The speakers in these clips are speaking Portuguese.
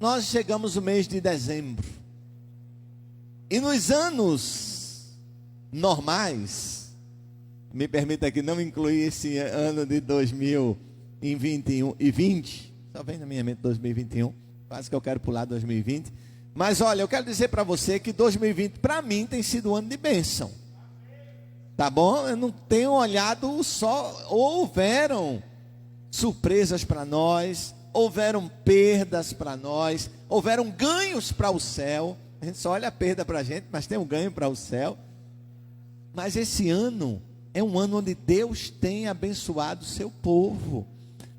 nós chegamos no mês de dezembro. E nos anos normais, me permita aqui não incluir esse ano de 2021 e 20, só vem na minha mente 2021, quase que eu quero pular 2020. Mas olha, eu quero dizer para você que 2020 para mim tem sido um ano de bênção. Tá bom? Eu não tenho olhado só, houveram surpresas para nós, houveram perdas para nós, houveram ganhos para o céu. A gente só olha a perda para a gente, mas tem um ganho para o céu. Mas esse ano é um ano onde Deus tem abençoado o seu povo.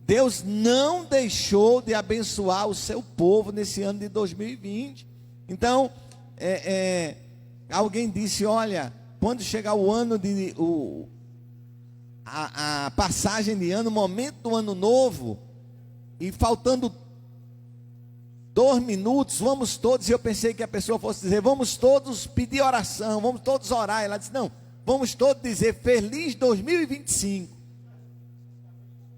Deus não deixou de abençoar o seu povo nesse ano de 2020. Então, alguém disse, olha, quando chegar o ano a passagem de ano, o momento do ano novo, e faltando 2 minutos, vamos todos, e eu pensei que a pessoa fosse dizer, vamos todos pedir oração, vamos todos orar. Ela disse, não, vamos todos dizer feliz 2025,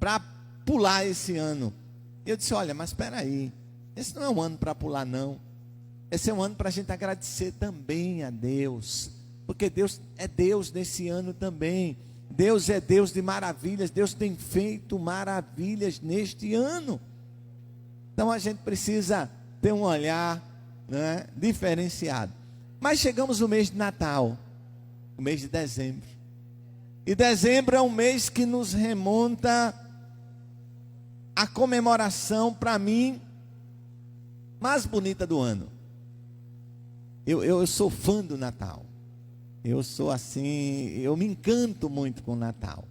para pular esse ano. E eu disse, olha, mas espera aí, esse não é um ano para pular não, esse é um ano para a gente agradecer também a Deus, porque Deus é Deus nesse ano também. Deus é Deus de maravilhas, Deus tem feito maravilhas neste ano. Então a gente precisa ter um olhar, né, diferenciado. Mas chegamos no mês de Natal, o mês de dezembro. E dezembro é um mês que nos remonta a comemoração, para mim, mais bonita do ano. Eu sou fã do Natal. Eu sou assim, eu me encanto muito com o Natal.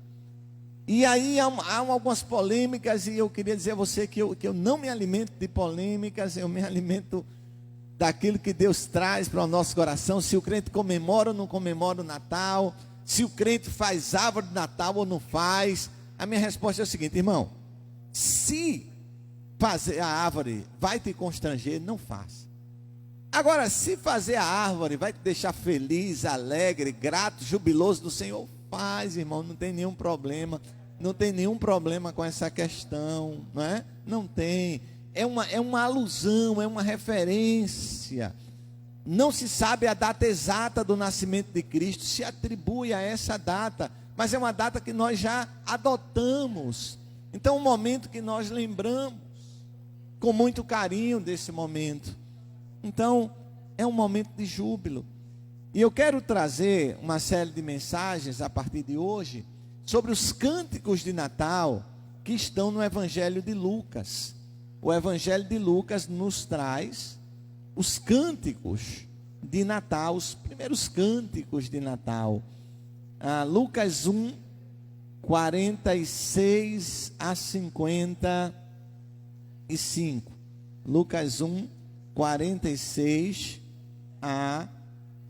E aí há algumas polêmicas, e eu queria dizer a você que eu não me alimento de polêmicas, eu me alimento daquilo que Deus traz para o nosso coração. Se o crente comemora ou não comemora o Natal, se o crente faz árvore de Natal ou não faz. A minha resposta é o seguinte, irmão: se fazer a árvore vai te constranger, não faça. Agora, se fazer a árvore vai te deixar feliz, alegre, grato, jubiloso do Senhor, faz, irmão, não tem nenhum problema. Não tem nenhum problema com essa questão, não é? Não tem. É uma alusão, é uma referência. Não se sabe a data exata do nascimento de Cristo, se atribui a essa data, mas é uma data que nós já adotamos. Então, um momento que nós lembramos com muito carinho desse momento. Então, é um momento de júbilo. E eu quero trazer uma série de mensagens a partir de hoje sobre os cânticos de Natal que estão no Evangelho de Lucas. O Evangelho de Lucas nos traz os cânticos de Natal, os primeiros cânticos de Natal. Lucas 1, 46 a 55. Lucas 1, 46 a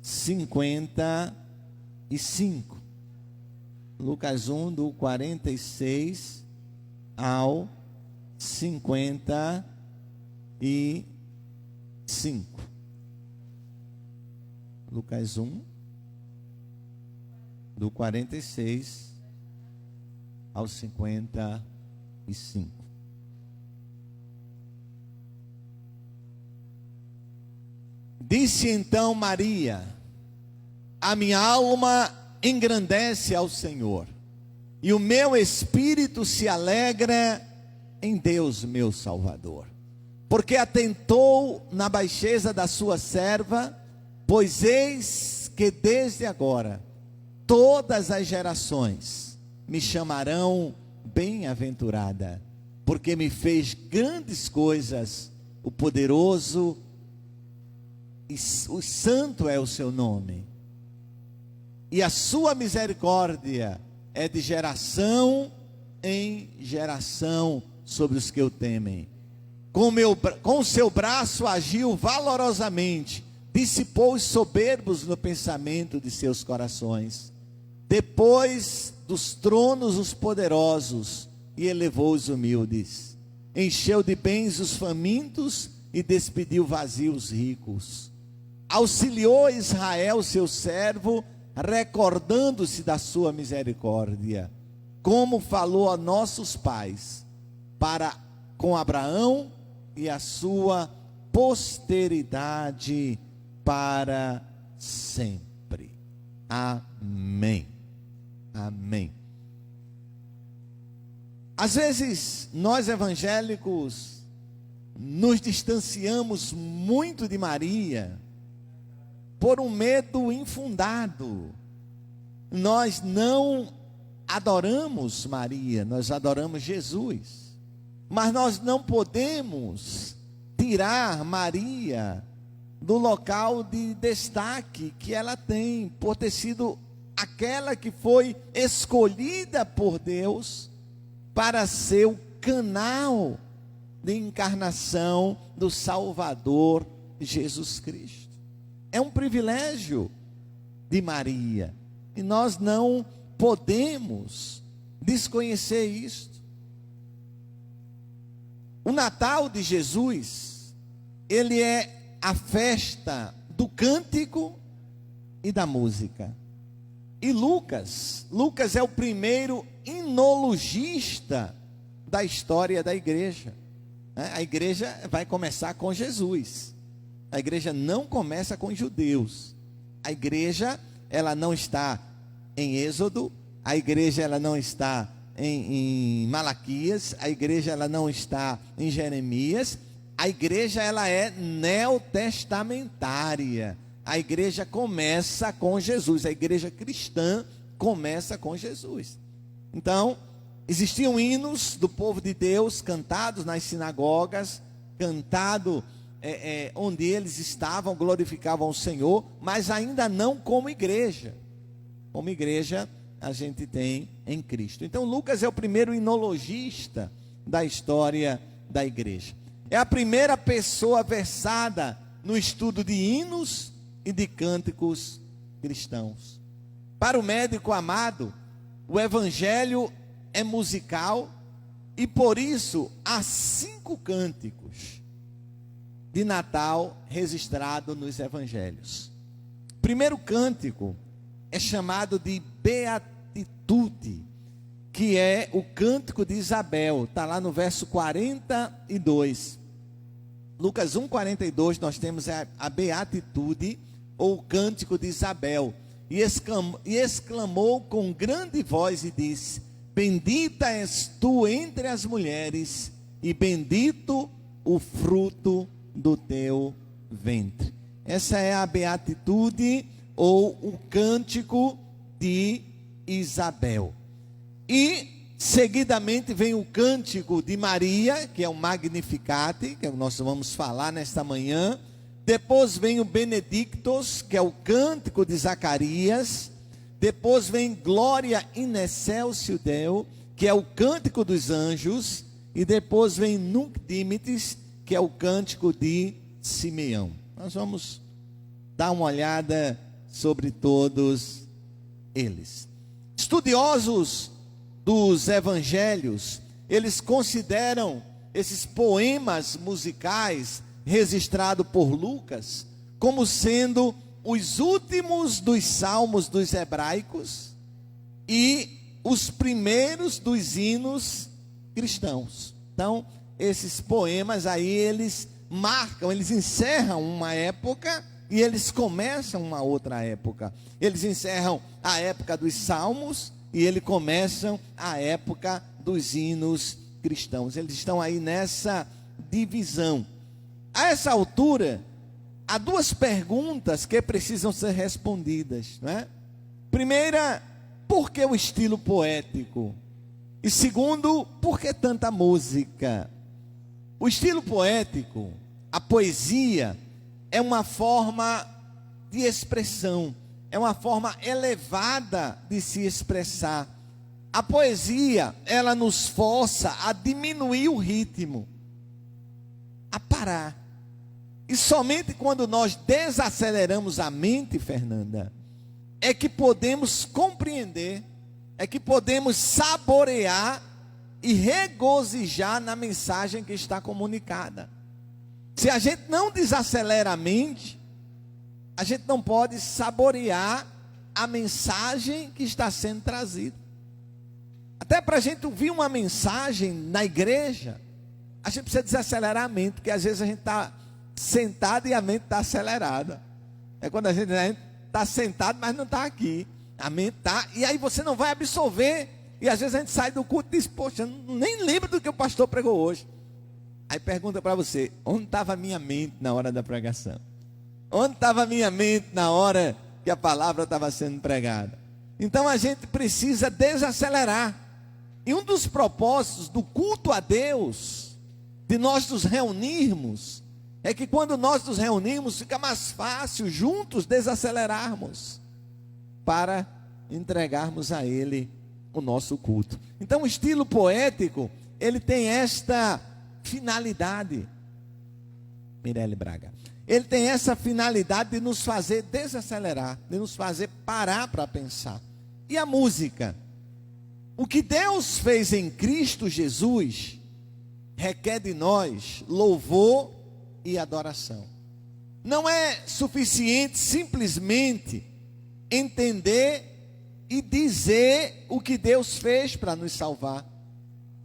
55. Lucas 1, do 46 ao 55. Lucas 1, do 46 ao 55. Disse então Maria: a minha alma engrandece ao Senhor, e o meu espírito se alegra em Deus, meu Salvador, porque atentou na baixeza da sua serva, pois eis que desde agora todas as gerações me chamarão bem-aventurada, porque me fez grandes coisas, o poderoso, e o santo é o seu nome, e a sua misericórdia é de geração em geração sobre os que o temem. Com o seu braço agiu valorosamente, dissipou os soberbos no pensamento de seus corações. Depois dos tronos os poderosos, e elevou os humildes. Encheu de bens os famintos, e despediu vazios os ricos. Auxiliou Israel, seu servo, recordando-se da sua misericórdia, como falou a nossos pais, para com Abraão e a sua posteridade para sempre. Amém. Amém. Às vezes, nós evangélicos nos distanciamos muito de Maria por um medo infundado. Nós não adoramos Maria, nós adoramos Jesus. Mas nós não podemos tirar Maria do local de destaque que ela tem, por ter sido aquela que foi escolhida por Deus para ser o canal de encarnação do Salvador Jesus Cristo. É um privilégio de Maria, e nós não podemos desconhecer isto. O Natal de Jesus, ele é a festa do cântico e da música. E Lucas é o primeiro inologista da história da igreja. A igreja vai começar com Jesus. A igreja não começa com os judeus. A igreja, ela não está em Êxodo. A igreja, ela não está em Malaquias. A igreja, ela não está em Jeremias. A igreja, ela é neotestamentária. A igreja começa com Jesus. A igreja cristã começa com Jesus. Então, existiam hinos do povo de Deus cantados nas sinagogas, cantado onde eles estavam, glorificavam o Senhor, mas ainda não como igreja. Como igreja, a gente tem em Cristo. Então, Lucas é o primeiro inologista da história da igreja. É a primeira pessoa versada no estudo de hinos e de cânticos cristãos. Para o médico amado, o evangelho é musical, e por isso há 5 cânticos de Natal registrados nos evangelhos. O primeiro cântico é chamado de Beatitude, que é o cântico de Isabel, está lá no verso 42. Lucas 1,42, nós temos a Beatitude, ou o cântico de Isabel, e exclamou com grande voz e disse: bendita és tu entre as mulheres, e bendito o fruto do teu ventre. Essa é a Beatitude, ou o cântico de Isabel. E seguidamente vem o cântico de Maria, que é o Magnificat, que nós vamos falar nesta manhã. Depois vem o Benedictus, que é o cântico de Zacarias. Depois vem Glória in excelsis Deo, que é o cântico dos anjos. E depois vem Nunc Dimittis, que é o cântico de Simeão. Nós vamos dar uma olhada sobre todos eles. Estudiosos dos evangelhos, eles consideram esses poemas musicais registrados por Lucas como sendo os últimos dos salmos dos hebraicos e os primeiros dos hinos cristãos. Então, esses poemas aí, eles marcam, eles encerram uma época e eles começam uma outra época. Eles encerram a época dos salmos e eles começam a época dos hinos cristãos. Eles estão aí nessa divisão. A essa altura, há 2 perguntas que precisam ser respondidas, não é? Primeira, por que o estilo poético? E segundo, por que tanta música? O estilo poético, a poesia, é uma forma de expressão, é uma forma elevada de se expressar. A poesia, ela nos força a diminuir o ritmo, a parar. E somente quando nós desaceleramos a mente, Fernanda, é que podemos compreender, é que podemos saborear e regozijar na mensagem que está comunicada. Se a gente não desacelera a mente, a gente não pode saborear a mensagem que está sendo trazida. Até para a gente ouvir uma mensagem na igreja, a gente precisa desacelerar a mente, porque às vezes a gente está sentado e a mente está acelerada. É quando a gente está sentado, mas não está aqui. A mente está, e aí você não vai absorver. E às vezes a gente sai do culto e diz: poxa, eu nem lembro do que o pastor pregou hoje. Aí pergunta para você: onde estava a minha mente na hora da pregação? Onde estava a minha mente na hora que a palavra estava sendo pregada? Então a gente precisa desacelerar. E um dos propósitos do culto a Deus, de nós nos reunirmos, é que quando nós nos reunimos, fica mais fácil juntos desacelerarmos para entregarmos a Ele o nosso culto. Então o estilo poético, ele tem esta finalidade, Mirelle Braga, ele tem essa finalidade de nos fazer desacelerar, de nos fazer parar para pensar. E a música? O que Deus fez em Cristo Jesus requer de nós louvor e adoração. Não é suficiente simplesmente entender e dizer o que Deus fez para nos salvar.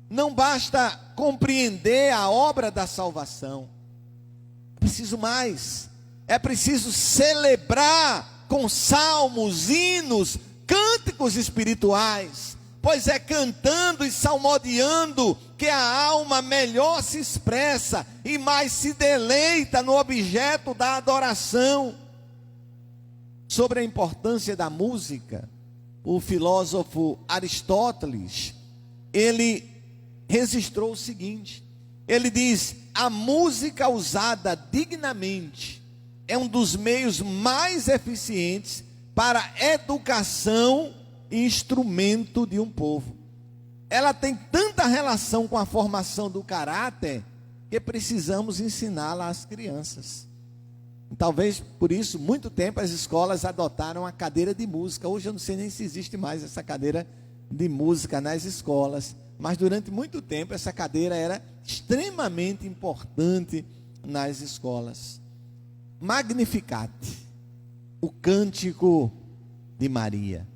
Não basta compreender a obra da salvação. É preciso mais. É preciso celebrar com salmos, hinos, cânticos espirituais. Pois é cantando e salmodiando que a alma melhor se expressa e mais se deleita no objeto da adoração. Sobre a importância da música, o filósofo Aristóteles, ele registrou o seguinte: ele diz: a música usada dignamente é um dos meios mais eficientes para a educação e instrumento de um povo. Ela tem tanta relação com a formação do caráter que precisamos ensiná-la às crianças. Talvez por isso, muito tempo as escolas adotaram a cadeira de música. Hoje eu não sei nem se existe mais essa cadeira de música nas escolas, mas durante muito tempo essa cadeira era extremamente importante nas escolas. Magnificat, o cântico de Maria.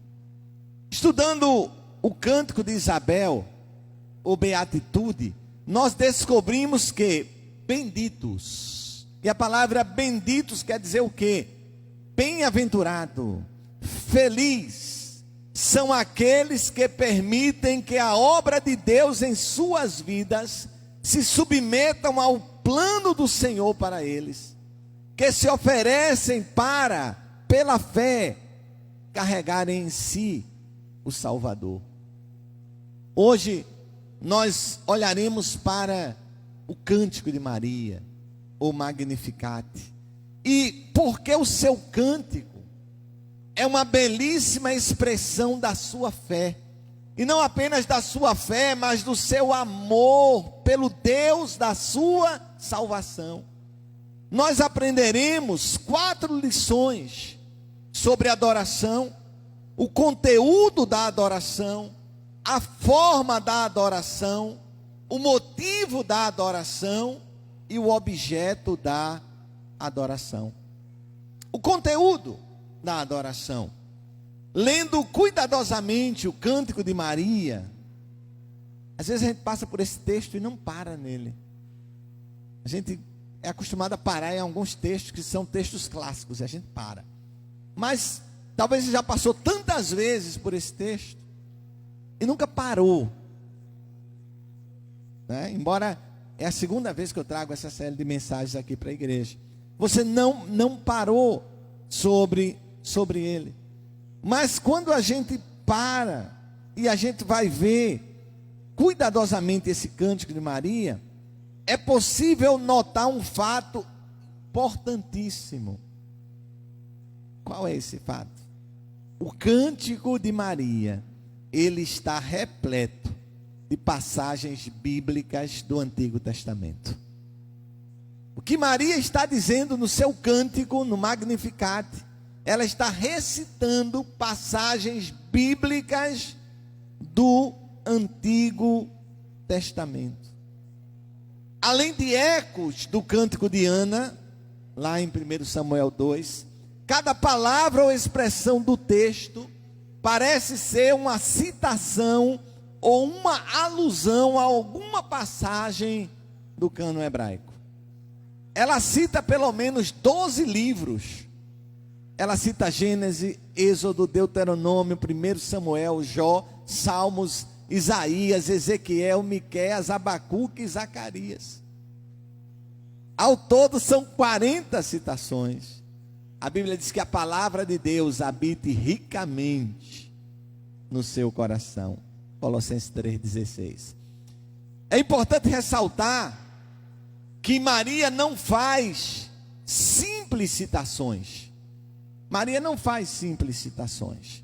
Estudando o cântico de Isabel, ou Beatitude, nós descobrimos que benditos, e a palavra benditos quer dizer o quê? Bem-aventurado, feliz, são aqueles que permitem que a obra de Deus em suas vidas se submetam ao plano do Senhor para eles, que se oferecem para, pela fé, carregarem em si o Salvador. Hoje nós olharemos para o cântico de Maria, o Magnificat, e porque o seu cântico é uma belíssima expressão da sua fé, e não apenas da sua fé, mas do seu amor pelo Deus da sua salvação. Nós aprenderemos 4 lições sobre adoração, o conteúdo da adoração, a forma da adoração, o motivo da adoração e o objeto da adoração. O conteúdo da adoração. Lendo cuidadosamente o cântico de Maria, às vezes a gente passa por esse texto e não para nele. A gente é acostumado a parar em alguns textos que são textos clássicos, e a gente para. Mas talvez você já passou tantas vezes por esse texto e nunca parou, né? Embora é a segunda vez que eu trago essa série de mensagens aqui para a igreja, você não parou sobre ele. Mas quando a gente para e a gente vai ver cuidadosamente esse cântico de Maria, é possível notar um fato importantíssimo. Qual é esse fato? O cântico de Maria, ele está repleto de passagens bíblicas do Antigo Testamento. O que Maria está dizendo no seu cântico, no Magnificat, ela está recitando passagens bíblicas do Antigo Testamento. Além de ecos do cântico de Ana, lá em 1 Samuel 2, cada palavra ou expressão do texto parece ser uma citação ou uma alusão a alguma passagem do cânon hebraico. ela cita pelo menos 12 livros. Ela cita Gênesis, Êxodo, Deuteronômio, 1 Samuel, Jó, Salmos, Isaías, Ezequiel, Miqueias, Abacuque e Zacarias. Ao todo são 40 citações. A Bíblia diz que a palavra de Deus habite ricamente no seu coração. Colossenses 3,16. É importante ressaltar que Maria não faz simples citações. Maria não faz simples citações.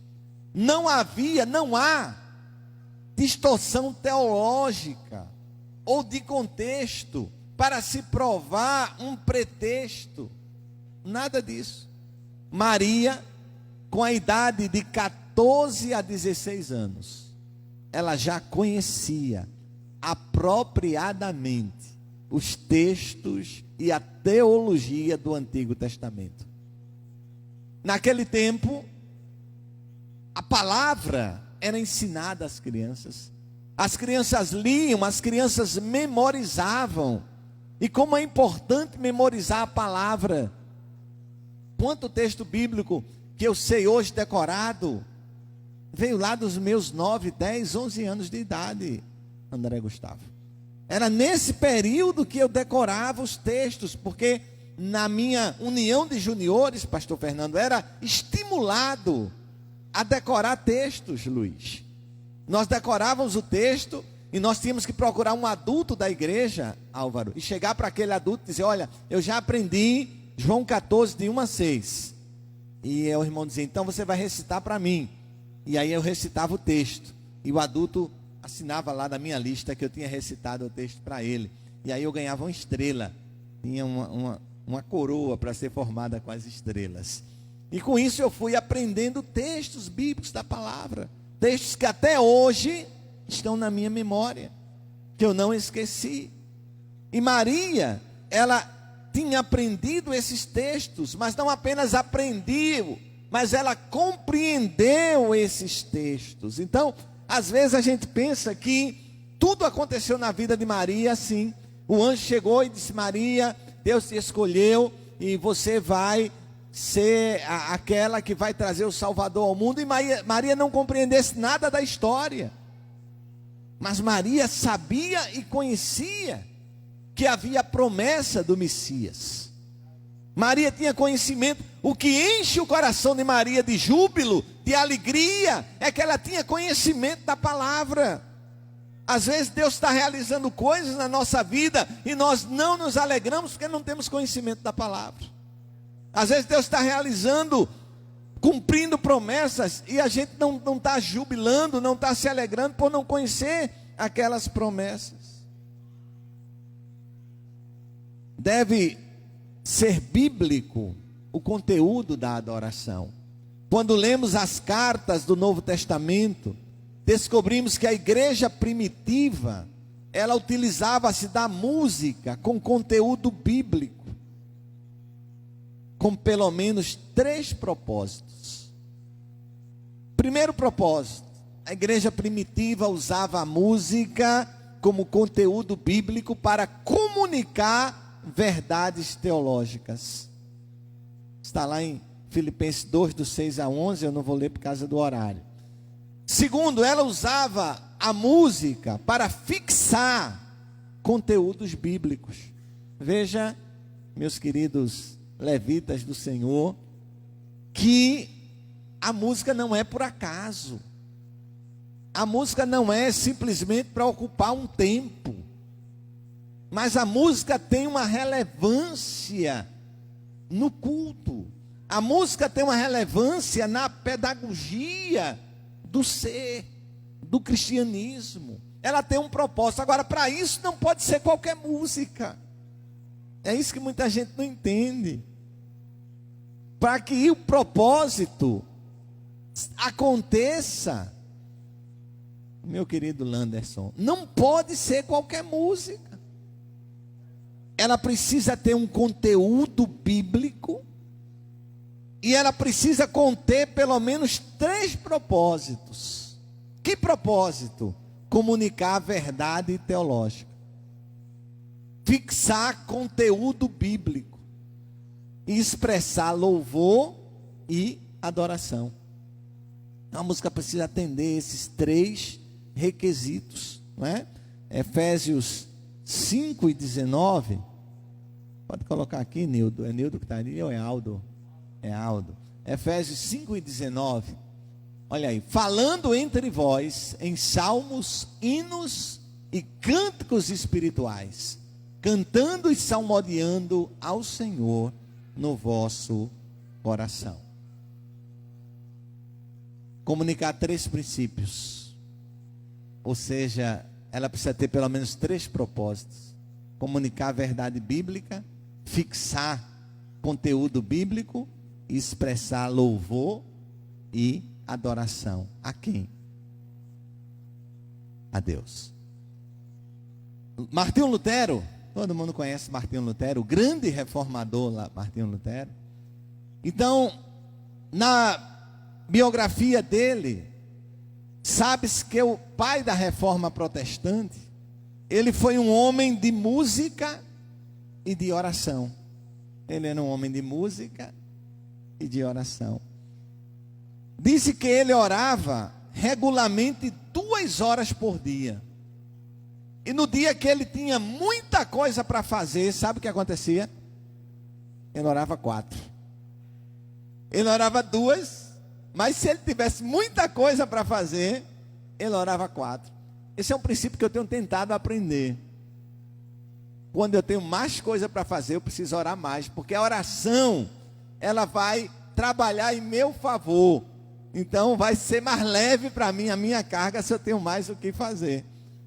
Não há distorção teológica ou de contexto para se provar um pretexto. Nada disso. Maria, com a idade de 14 a 16 anos, ela já conhecia apropriadamente os textos e a teologia do Antigo Testamento. Naquele tempo, a palavra era ensinada às crianças. As crianças liam, as crianças memorizavam. E como é importante memorizar a palavra. Quanto texto bíblico que eu sei hoje decorado, veio lá dos meus 9, 10, 11 anos de idade, André Gustavo. Era nesse período que eu decorava os textos, porque na minha união de juniores, pastor Fernando, era estimulado a decorar textos, Luiz. Nós decorávamos o texto e nós tínhamos que procurar um adulto da igreja, Álvaro, e chegar para aquele adulto e dizer: olha, eu já aprendi João 14, de 1 a 6. E o irmão dizia: então você vai recitar para mim. E aí eu recitava o texto. E o adulto assinava lá na minha lista que eu tinha recitado o texto para ele. E aí eu ganhava uma estrela. Tinha uma coroa para ser formada com as estrelas. E com isso eu fui aprendendo textos bíblicos da palavra. Textos que até hoje estão na minha memória, que eu não esqueci. E Maria, ela tinha aprendido esses textos, mas não apenas aprendeu, mas ela compreendeu esses textos. Então, às vezes a gente pensa que tudo aconteceu na vida de Maria assim. O anjo chegou e disse: Maria, Deus te escolheu e você vai ser aquela que vai trazer o Salvador ao mundo. E Maria não compreendesse nada da história. Mas Maria sabia e conhecia que havia a promessa do Messias. Maria tinha conhecimento. O que enche o coração de Maria de júbilo, de alegria, é que ela tinha conhecimento da palavra. Às vezes Deus está realizando coisas na nossa vida e nós não nos alegramos porque não temos conhecimento da palavra. Às vezes Deus está realizando, cumprindo promessas, e a gente não está jubilando, não está se alegrando por não conhecer aquelas promessas. Deve ser bíblico o conteúdo da adoração. Quando lemos as cartas do Novo Testamento, descobrimos que a igreja primitiva, ela utilizava-se da música com conteúdo bíblico, com pelo menos 3 propósitos. Primeiro propósito, a igreja primitiva usava a música como conteúdo bíblico para comunicar verdades teológicas. Está lá em Filipenses 2, do 6 a 11, eu não vou ler por causa do horário. Segundo, ela usava a música para fixar conteúdos bíblicos. Veja, meus queridos levitas do Senhor, que a música não é por acaso. A música não é simplesmente para ocupar um tempo. Mas a música tem uma relevância no culto. A música tem uma relevância na pedagogia do ser, do cristianismo. Ela tem um propósito. Agora, para isso não pode ser qualquer música. É isso que muita gente não entende. Para que o propósito aconteça, meu querido Landerson, não pode ser qualquer música. Ela precisa ter um conteúdo bíblico e ela precisa conter pelo menos 3 propósitos. Que propósito? Comunicar a verdade teológica. fixar conteúdo bíblico e expressar louvor e adoração. A música precisa atender esses 3 requisitos, não é? Efésios 5:19. Pode colocar aqui, Nildo. É Nildo que está ali ou é Aldo? É Aldo. Efésios 5:19. Olha aí. Falando entre vós em salmos, hinos e cânticos espirituais, cantando e salmodiando ao Senhor no vosso coração. Comunicar 3 princípios. Ou seja, ela precisa ter pelo menos 3 propósitos: comunicar a verdade bíblica, fixar conteúdo bíblico e expressar louvor e adoração. A quem? A Deus. Martinho Lutero, todo mundo conhece Martinho Lutero, o grande reformador lá, Martinho Lutero. Então, na biografia dele, sabe-se que o pai da reforma protestante, ele foi um homem de música e de oração. Ele era um homem de música e de oração. Disse que ele orava regularmente 2 horas por dia. E no dia que ele tinha muita coisa para fazer, sabe o que acontecia? Ele orava 4. Ele orava 2, mas se ele tivesse muita coisa para fazer, ele orava 4. Esse é um princípio que eu tenho tentado aprender. Quando eu tenho mais coisa para fazer, eu preciso orar mais, porque a oração, ela vai trabalhar em meu favor. Então vai ser mais leve para mim a minha carga se eu tenho mais o que fazer.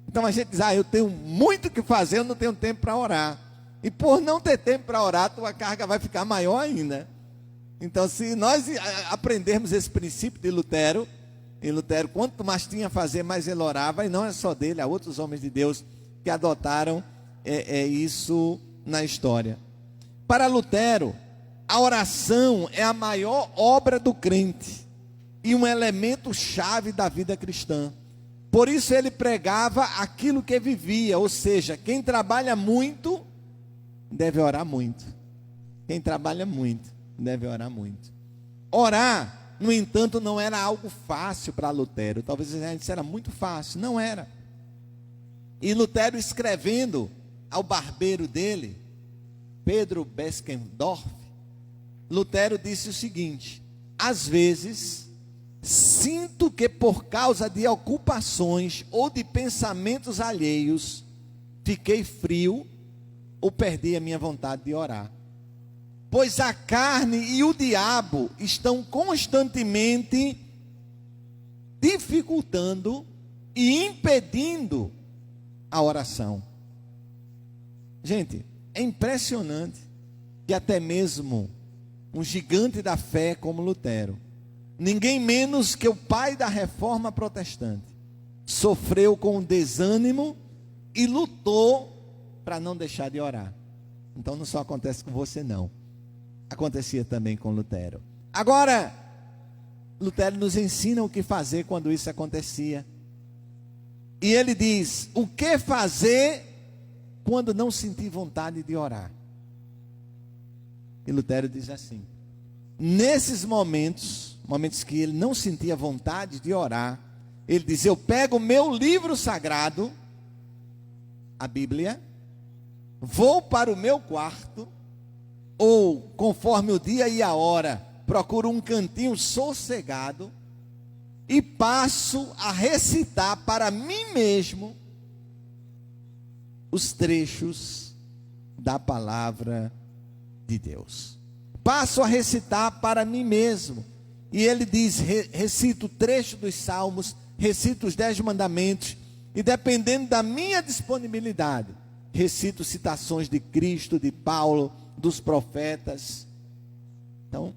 Então a gente diz, eu tenho muito o que fazer, eu não tenho tempo para orar. E por não ter tempo para orar, a tua carga vai ficar maior ainda. Então, se nós aprendermos esse princípio de Lutero, e Lutero, quanto mais tinha a fazer, mais ele orava, e não é só dele, há outros homens de Deus que adotaram isso na história. Para Lutero, a oração é a maior obra do crente e um elemento chave da vida cristã. Por isso ele pregava aquilo que vivia, ou seja, quem trabalha muito deve orar muito. Quem trabalha muito deve orar muito. Orar, no entanto, não era algo fácil para Lutero. Talvez a gente disse, era muito fácil. Não era. E Lutero, escrevendo ao barbeiro dele, Pedro Beskendorf, Lutero disse o seguinte: às vezes sinto que por causa de ocupações ou de pensamentos alheios, fiquei frio ou perdi a minha vontade de orar. Pois a carne e o diabo estão constantemente dificultando e impedindo a oração. Gente, é impressionante que até mesmo um gigante da fé como Lutero, ninguém menos que o pai da reforma protestante, sofreu com desânimo e lutou para não deixar de orar. Então não só acontece com você não, acontecia também com Lutero. Agora, Lutero nos ensina o que fazer quando isso acontecia. E ele diz, o que fazer quando não sentir vontade de orar? E Lutero diz assim, nesses momentos que ele não sentia vontade de orar, ele diz, eu pego o meu livro sagrado, a Bíblia, vou para o meu quarto, ou conforme o dia e a hora, procuro um cantinho sossegado, e passo a recitar para mim mesmo os trechos da palavra de Deus. Passo a recitar para mim mesmo. E ele diz, recito o trecho dos Salmos, recito os 10 mandamentos, e dependendo da minha disponibilidade, recito citações de Cristo, de Paulo, dos profetas. Então,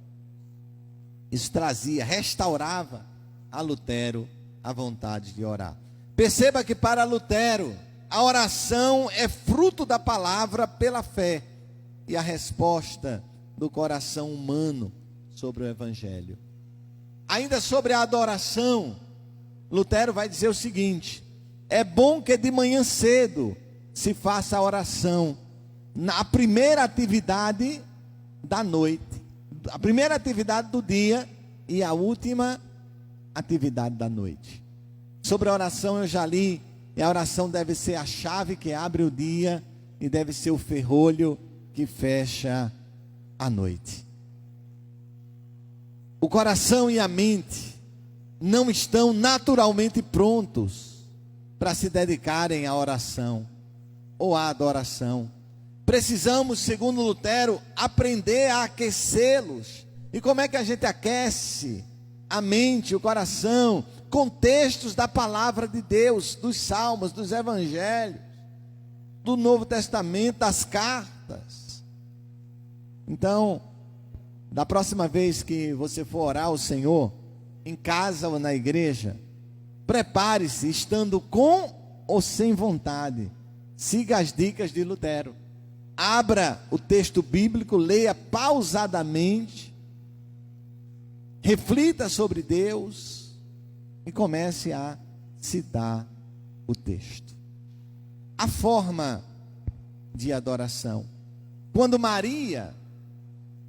isso trazia, restaurava a Lutero a vontade de orar. Perceba que para Lutero, a oração é fruto da palavra pela fé e a resposta do coração humano sobre o Evangelho. Ainda sobre a adoração, Lutero vai dizer o seguinte: é bom que de manhã cedo se faça a oração na primeira atividade da noite, a primeira atividade do dia e a última atividade da noite. Sobre a oração eu já li, e a oração deve ser a chave que abre o dia e deve ser o ferrolho que fecha a noite. O coração e a mente não estão naturalmente prontos para se dedicarem à oração ou à adoração. Precisamos, segundo Lutero, aprender a aquecê-los. E como é que a gente aquece a mente, o coração? Com textos da palavra de Deus, dos salmos, dos evangelhos, do Novo Testamento, das cartas. Então, da próxima vez que você for orar ao Senhor, em casa ou na igreja, prepare-se, estando com ou sem vontade. Siga as dicas de Lutero. Abra o texto bíblico, leia pausadamente, reflita sobre Deus e comece a citar o texto. A forma de adoração. Quando Maria,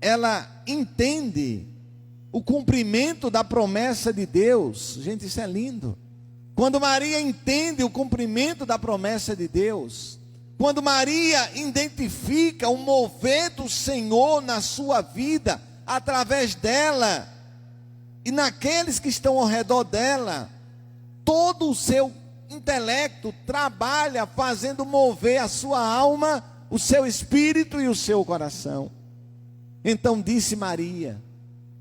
ela entende o cumprimento da promessa de Deus. Gente, isso é lindo. Quando Maria entende o cumprimento da promessa de Deus, quando Maria identifica o mover do Senhor na sua vida, através dela, e naqueles que estão ao redor dela, todo o seu intelecto trabalha fazendo mover a sua alma, o seu espírito e o seu coração. Então disse Maria: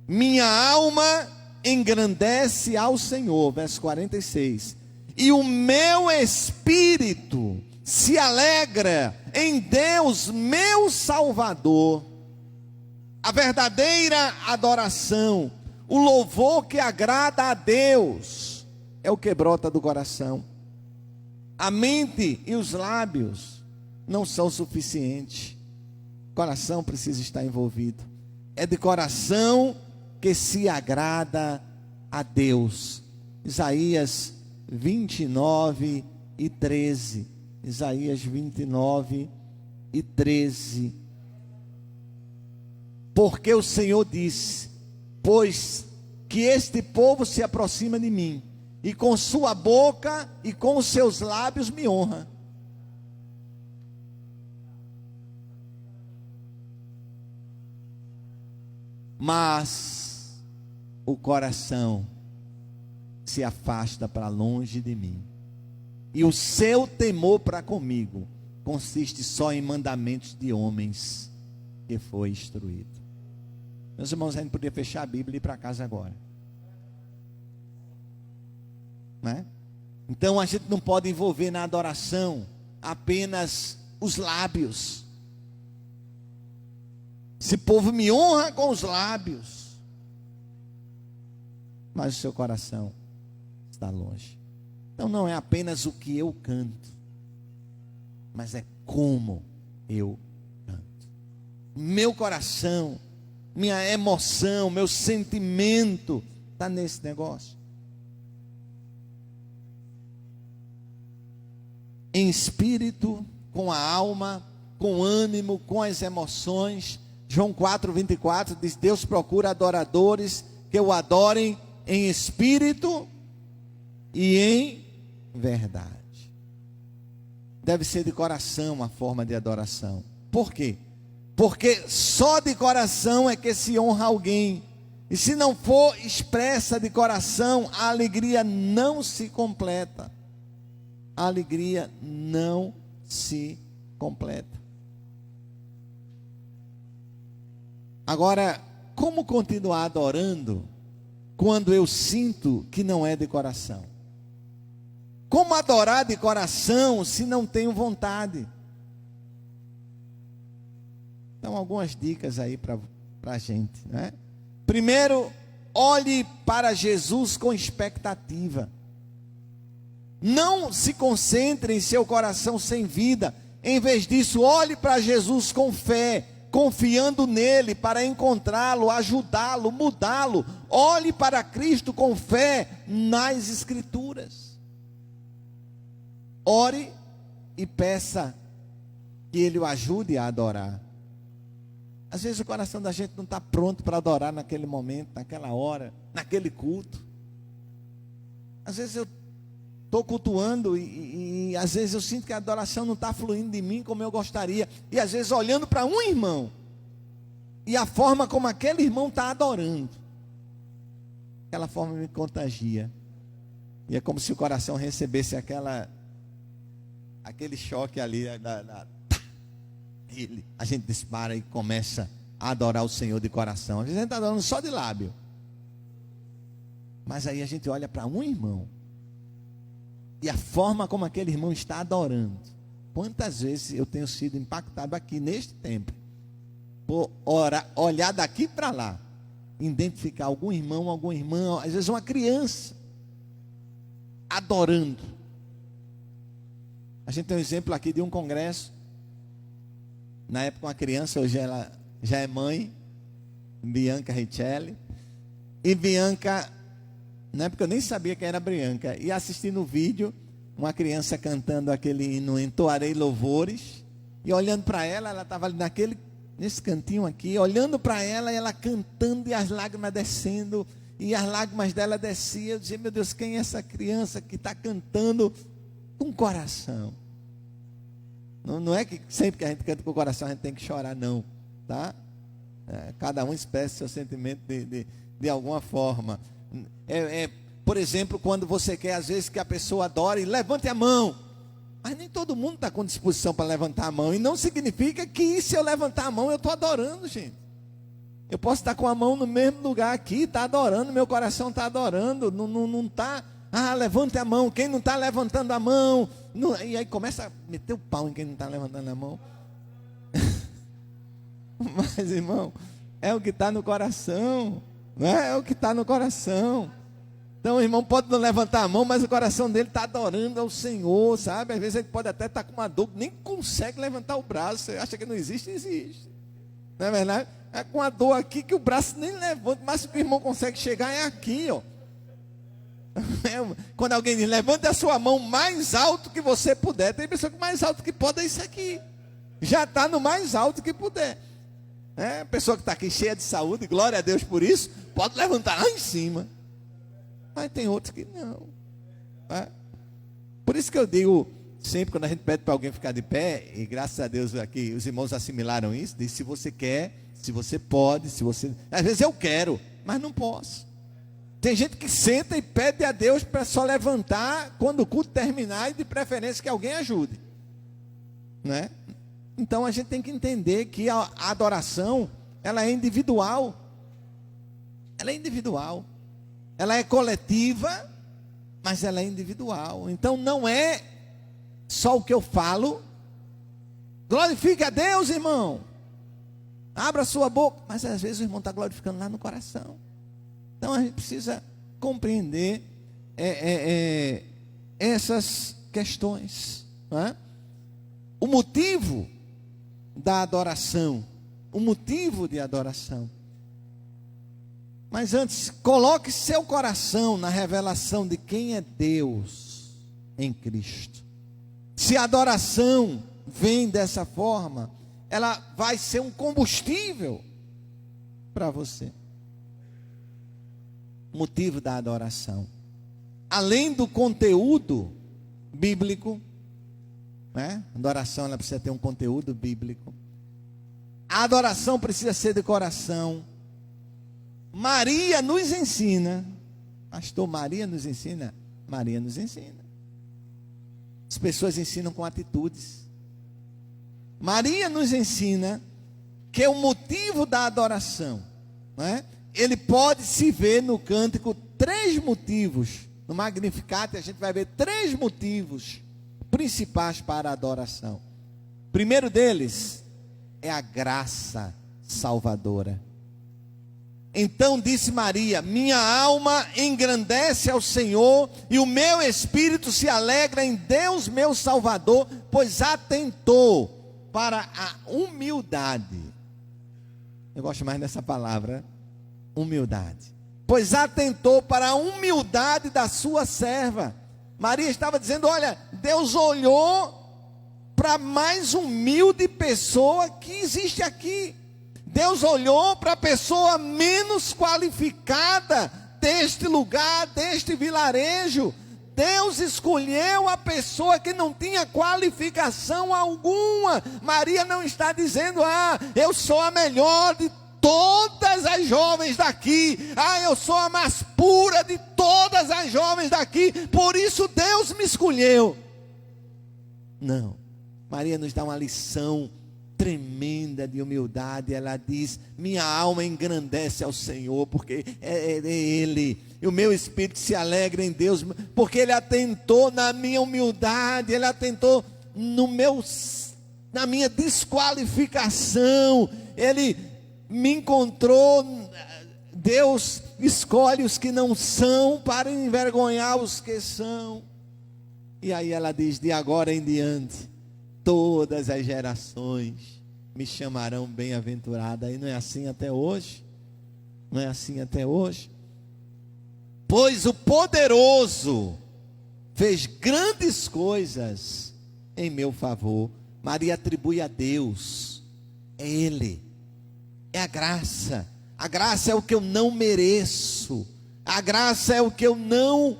minha alma engrandece ao Senhor, verso 46, e o meu espírito se alegra em Deus, meu Salvador. A verdadeira adoração, o louvor que agrada a Deus, é o que brota do coração. A mente e os lábios não são suficientes. O coração precisa estar envolvido. É de coração que se agrada a Deus. Isaías 29 e 13. Isaías 29 e 13. Porque o Senhor disse: pois que este povo se aproxima de mim, e com sua boca e com os seus lábios me honra, mas o coração se afasta para longe de mim, e o seu temor para comigo consiste só em mandamentos de homens que foi instruído. Meus irmãos, a gente podia fechar a Bíblia e ir para casa agora, né? Então a gente não pode envolver na adoração apenas os lábios. Esse povo me honra com os lábios, mas o seu coração está longe. Então não é apenas o que eu canto, mas é como eu canto. Meu coração, minha emoção, meu sentimento está nesse negócio. Em espírito, com a alma, com ânimo, com as emoções. João 4:24 diz: Deus procura adoradores que o adorem em espírito e em verdade. Deve ser de coração a forma de adoração. Por quê? Porque só de coração é que se honra alguém. E se não for expressa de coração, a alegria não se completa. A alegria não se completa. Agora, como continuar adorando quando eu sinto que não é de coração? Como adorar de coração se não tenho vontade? Então, algumas dicas aí para a gente, né? Primeiro, olhe para Jesus com expectativa. Não se concentre em seu coração sem vida. Em vez disso, olhe para Jesus com fé, confiando nele para encontrá-lo, ajudá-lo, mudá-lo. Olhe para Cristo com fé nas Escrituras. Ore e peça que Ele o ajude a adorar. Às vezes o coração da gente não está pronto para adorar naquele momento, naquela hora, naquele culto. Às vezes eu estou cultuando e às vezes eu sinto que a adoração não está fluindo de mim como eu gostaria. E às vezes olhando para um irmão e a forma como aquele irmão está adorando, aquela forma me contagia. E é como se o coração recebesse aquele choque ali. A gente dispara e começa a adorar o Senhor de coração. Às vezes a gente está adorando só de lábio. Mas aí a gente olha para um irmão e a forma como aquele irmão está adorando. Quantas vezes eu tenho sido impactado aqui neste tempo por olhar daqui para lá, identificar algum irmão, alguma irmã, às vezes uma criança adorando. A gente tem um exemplo aqui de um congresso. Na época uma criança, hoje ela já é mãe, Bianca Richelli. E Bianca, na época eu nem sabia quem era Bianca. E assistindo o vídeo, uma criança cantando aquele hino Entoarei Louvores. E olhando para ela, ela estava ali nesse cantinho aqui, olhando para ela e ela cantando e as lágrimas descendo. E as lágrimas dela desciam. Eu dizia, meu Deus, quem é essa criança que está cantando com coração? Não é que sempre que a gente canta com o coração a gente tem que chorar, não, tá? Cada um expressa seu sentimento de alguma forma. Por exemplo, quando você quer às vezes que a pessoa adore, levante a mão. Mas nem todo mundo está com disposição para levantar a mão. E não significa que se eu levantar a mão eu estou adorando, gente. Eu posso estar com a mão no mesmo lugar aqui, está adorando, meu coração está adorando, não está... levante a mão, quem não está levantando a mão, e aí começa a meter o pau em quem não está levantando a mão. Mas irmão, é o que está no coração, é o que está no coração. Então o irmão pode não levantar a mão, mas o coração dele está adorando ao Senhor, sabe? Às vezes ele pode até estar com uma dor, nem consegue levantar o braço, você acha que não existe, existe, não é verdade? É com a dor aqui que o braço nem levanta, mas o que o irmão consegue chegar é aqui, ó. Quando alguém diz, levante a sua mão mais alto que você puder. Tem pessoa que mais alto que pode é isso aqui. Já está no mais alto que puder. A pessoa que está aqui cheia de saúde, glória a Deus por isso, pode levantar lá em cima. Mas tem outros que não. Por isso que eu digo, sempre quando a gente pede para alguém ficar de pé, e graças a Deus aqui os irmãos assimilaram isso, diz, se você quer, se você pode, se você... Às vezes eu quero, mas não posso. Tem gente que senta e pede a Deus para só levantar quando o culto terminar e de preferência que alguém ajude, né? Então a gente tem que entender que a adoração, ela é individual. Ela é individual. Ela é coletiva, mas ela é individual. Então não é só o que eu falo. Glorifique a Deus, irmão. Abra sua boca. Mas às vezes o irmão está glorificando lá no coração. Então a gente precisa compreender essas questões, não é? O motivo da adoração, o motivo de adoração. Mas antes, coloque seu coração na revelação de quem é Deus em Cristo. Se a adoração vem dessa forma, ela vai ser um combustível para você. Motivo da adoração, além do conteúdo bíblico, né? A adoração ela precisa ter um conteúdo bíblico. A adoração precisa ser de coração. Maria nos ensina, pastor, Maria nos ensina. Maria nos ensina. As pessoas ensinam com atitudes. Maria nos ensina que o motivo da adoração, né? Ele pode se ver no cântico 3 motivos. No Magnificat a gente vai ver 3 motivos principais para a adoração. O primeiro deles é a graça salvadora. Então disse Maria: minha alma engrandece ao Senhor, e o meu espírito se alegra em Deus meu Salvador, pois atentou para a humildade. Eu gosto mais dessa palavra, humildade. Pois atentou para a humildade da sua serva. Maria estava dizendo: olha, Deus olhou para a mais humilde pessoa que existe aqui. Deus olhou para a pessoa menos qualificada deste lugar, deste vilarejo. Deus escolheu a pessoa que não tinha qualificação alguma. Maria não está dizendo: eu sou a melhor de todas as jovens daqui. Eu sou a mais pura de todas as jovens daqui, por isso Deus me escolheu. Não. Maria nos dá uma lição tremenda de humildade. Ela diz: minha alma engrandece ao Senhor, porque é Ele, e o meu espírito se alegra em Deus, porque Ele atentou na minha humildade, Ele atentou na minha desqualificação, Ele me encontrou. Deus escolhe os que não são para envergonhar os que são. E aí ela diz: de agora em diante todas as gerações me chamarão bem-aventurada. E não é assim até hoje? Não é assim até hoje? Pois o poderoso fez grandes coisas em meu favor. Maria atribui a Deus, é Ele, é a graça. A graça é o que eu não mereço, a graça é o que eu não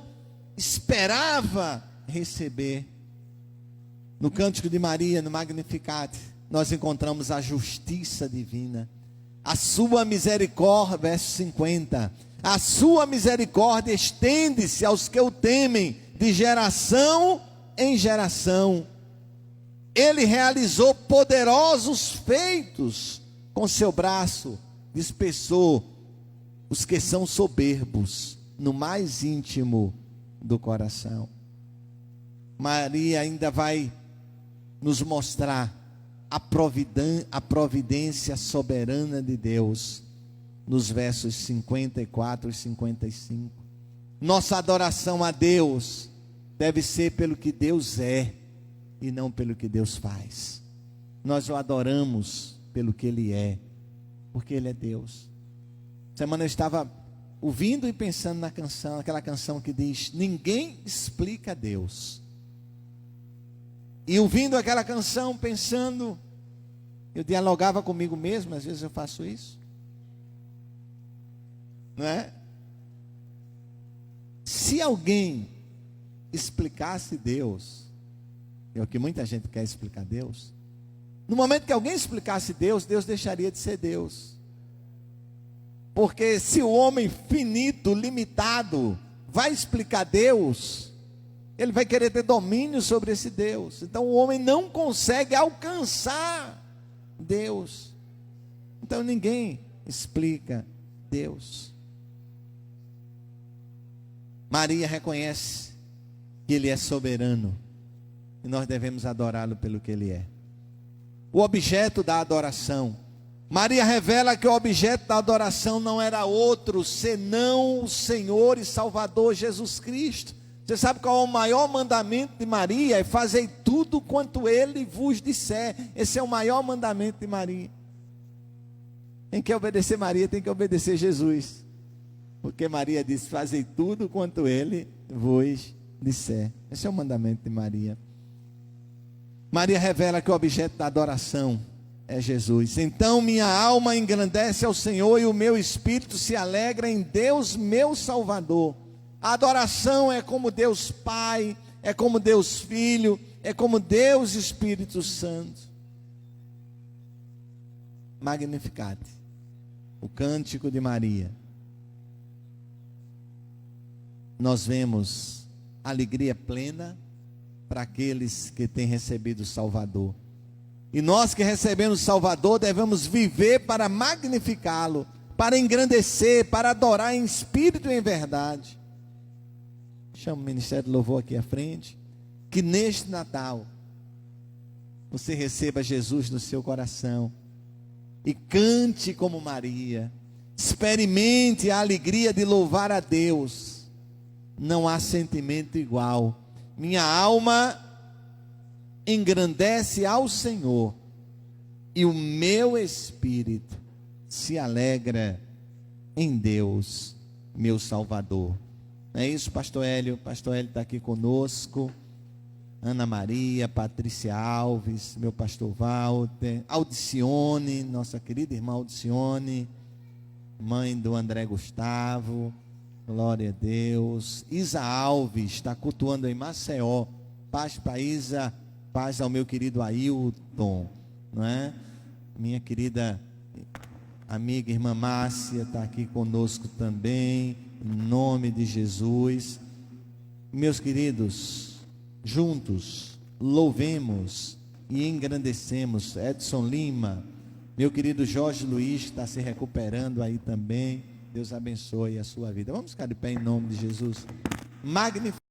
esperava receber. No Cântico de Maria, no Magnificat, nós encontramos a justiça divina, a sua misericórdia, verso 50, a sua misericórdia estende-se aos que o temem de geração em geração. Ele realizou poderosos feitos, com seu braço dispersou os que são soberbos no mais íntimo do coração. Maria ainda vai nos mostrar a providência soberana de Deus, nos versos 54 e 55. Nossa adoração a Deus deve ser pelo que Deus é, e não pelo que Deus faz. Nós o adoramos pelo que Ele é, porque Ele é Deus. Semana eu estava ouvindo e pensando na canção, aquela canção que diz: ninguém explica Deus. E ouvindo aquela canção, pensando, eu dialogava comigo mesmo. Às vezes eu faço isso, não é? Se alguém explicasse Deus, é o que muita gente quer explicar Deus. No momento que alguém explicasse Deus, Deus deixaria de ser Deus. Porque se o homem finito, limitado, vai explicar Deus, ele vai querer ter domínio sobre esse Deus. Então o homem não consegue alcançar Deus. Então ninguém explica Deus. Maria reconhece que Ele é soberano, e nós devemos adorá-lo pelo que Ele é. O objeto da adoração. Maria revela que o objeto da adoração não era outro senão o Senhor e Salvador Jesus Cristo. Você sabe qual é o maior mandamento de Maria? É: fazei tudo quanto Ele vos disser. Esse é o maior mandamento de Maria. Quem quer obedecer Maria tem que obedecer Jesus, porque Maria disse: fazei tudo quanto Ele vos disser. Esse é o mandamento de Maria. Maria revela que o objeto da adoração é Jesus. Então minha alma engrandece ao Senhor, e o meu espírito se alegra em Deus, meu Salvador. A adoração é como Deus Pai, é como Deus Filho, é como Deus Espírito Santo. Magnificat, o cântico de Maria. Nós vemos alegria plena para aqueles que têm recebido o Salvador. E nós que recebemos o Salvador devemos viver para magnificá-lo, para engrandecer, para adorar em espírito e em verdade. Chama o Ministério do Louvor aqui à frente. Que neste Natal você receba Jesus no seu coração e cante como Maria. Experimente a alegria de louvar a Deus. Não há sentimento igual. Minha alma engrandece ao Senhor, e o meu espírito se alegra em Deus, meu Salvador. Não é isso, pastor Hélio? Pastor Hélio está aqui conosco. Ana Maria, Patrícia Alves, meu pastor Walter, Aldicione, nossa querida irmã Aldicione, mãe do André Gustavo, glória a Deus. Isa Alves, está cultuando em Maceió. Paz para Isa, paz ao meu querido Ailton, não é? Minha querida amiga irmã Márcia está aqui conosco também, em nome de Jesus. Meus queridos, juntos louvemos e engrandecemos Edson Lima, meu querido Jorge Luiz, que está se recuperando aí também. Deus abençoe a sua vida. Vamos ficar de pé em nome de Jesus. Magnifique.